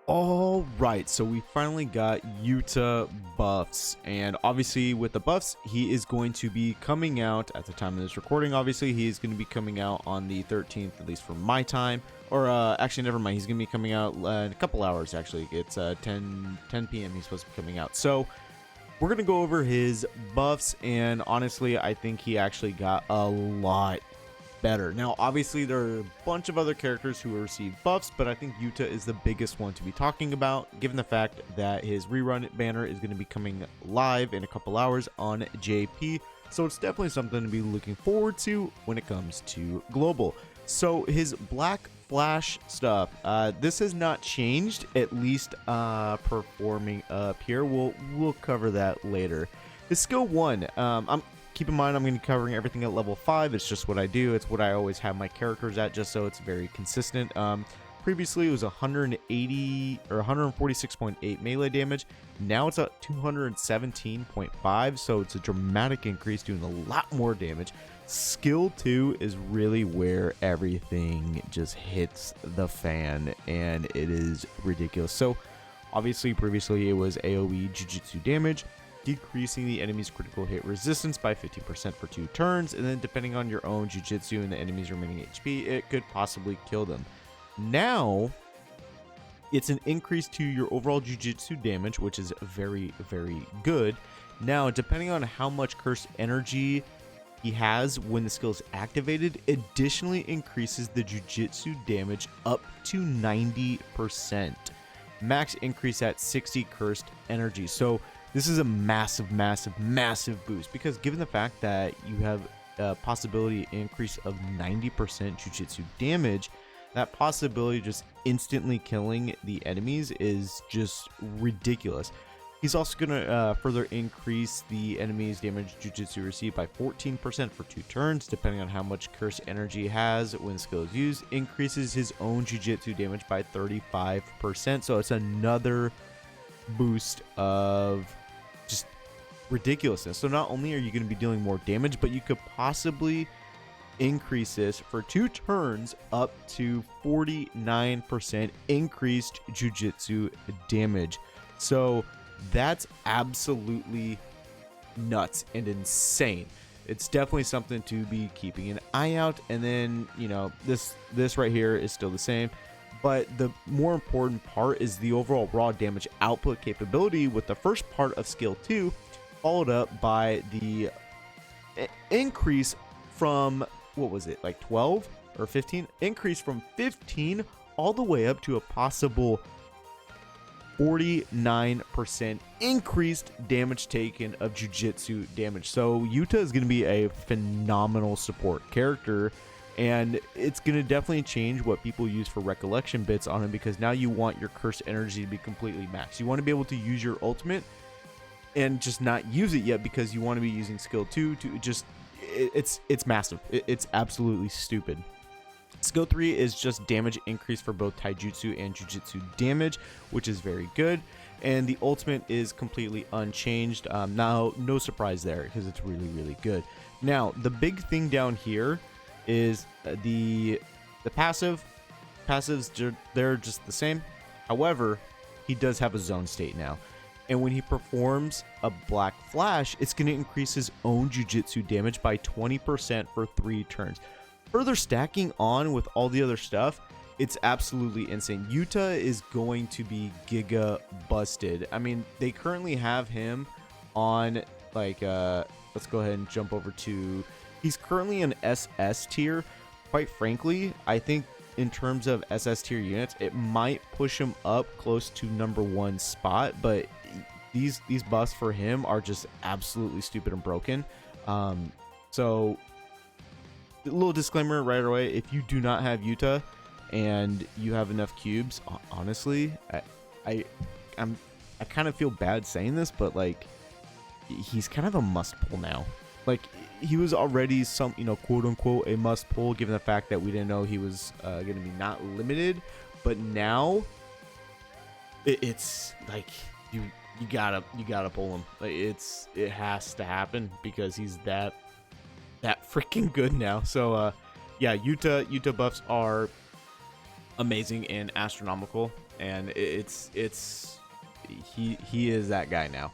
All right, so we finally got Yuta buffs, and obviously with the buffs, he is going to be coming out at the time of this recording. Obviously, he is going to be coming out on the 13th, at least for my time. Or actually, never mind. He's going to be coming out in a couple hours. Actually, it's 10 p.m. He's supposed to be coming out. So we're going to go over his buffs, and honestly, I think he actually got a lot better. Now, obviously, there are a bunch of other characters who received buffs, but I think Yuta is the biggest one to be talking about, given the fact that his rerun banner is going to be coming live in a couple hours on JP. So it's definitely something to be looking forward to when it comes to global. So his Black Flash stuff, this has not changed, at least performing up here. We'll cover that later. His skill 1, keep in mind, I'm going to be covering everything at level 5. It's just what I do. It's what I always have my characters at, just so it's very consistent. Previously, it was 180 or 146.8 melee damage. Now it's at 217.5, so it's a dramatic increase, doing a lot more damage. Skill 2 is really where everything just hits the fan, and it is ridiculous. So, obviously, previously it was AoE Jujutsu damage, decreasing the enemy's critical hit resistance by 50% for 2 turns, and then depending on your own Jujutsu and the enemy's remaining HP, it could possibly kill them. Now, it's an increase to your overall Jujutsu damage, which is very, very good. Now, depending on how much cursed energy he has when the skill is activated, additionally increases the Jujutsu damage up to 90%. Max increase at 60 cursed energy. So this is a massive, massive, massive boost, because given the fact that you have a possibility increase of 90% Jujutsu damage, that possibility of just instantly killing the enemies is just ridiculous. He's also going to further increase the enemy's damage Jujutsu received by 14% for 2 turns, depending on how much cursed energy he has when skill is used. Increases his own Jujutsu damage by 35%, so it's another boost of just ridiculousness. So not only are you going to be dealing more damage, but you could possibly increase this for 2 turns up to 49% increased Jujutsu damage. So that's absolutely nuts and insane. It's definitely something to be keeping an eye out. And then, you know, this right here is still the same, but the more important part is the overall raw damage output capability with the first part of skill 2, followed up by the increase from, what was it, like 12 or 15? Increase from 15 all the way up to a possible 49% increased damage taken of Jujutsu damage. So Yuta is going to be a phenomenal support character, and it's going to definitely change what people use for recollection bits on him, because now you want your cursed energy to be completely maxed. You want to be able to use your ultimate and just not use it yet, because you want to be using skill 2 to just, it's massive. It's absolutely stupid. Skill 3 is just damage increase for both taijutsu and jujutsu damage, which is very good. And the ultimate is completely unchanged. Now, no surprise there, because it's really, really good. Now, the big thing down here is the passive. Passives, they're just the same. However, he does have a zone state now. And when he performs a Black Flash, it's going to increase his own Jujutsu damage by 20% for 3 turns. Further stacking on with all the other stuff, it's absolutely insane. Yuta is going to be giga busted. I mean, they currently have him on, like, let's go ahead and jump over to, he's currently an SS tier. Quite frankly, I think in terms of SS tier units, it might push him up close to number 1 spot, but these buffs for him are just absolutely stupid and broken. So a little disclaimer right away: if you do not have Yuta and you have enough cubes, honestly, I kind of feel bad saying this, but like, he's kind of a must pull now. Like, he was already some, you know, quote unquote a must pull, given the fact that we didn't know he was going to be not limited, but now it's like you gotta pull him. Like, it has to happen, because he's that freaking good now. So yeah, Yuta buffs are amazing and astronomical. and he is that guy now.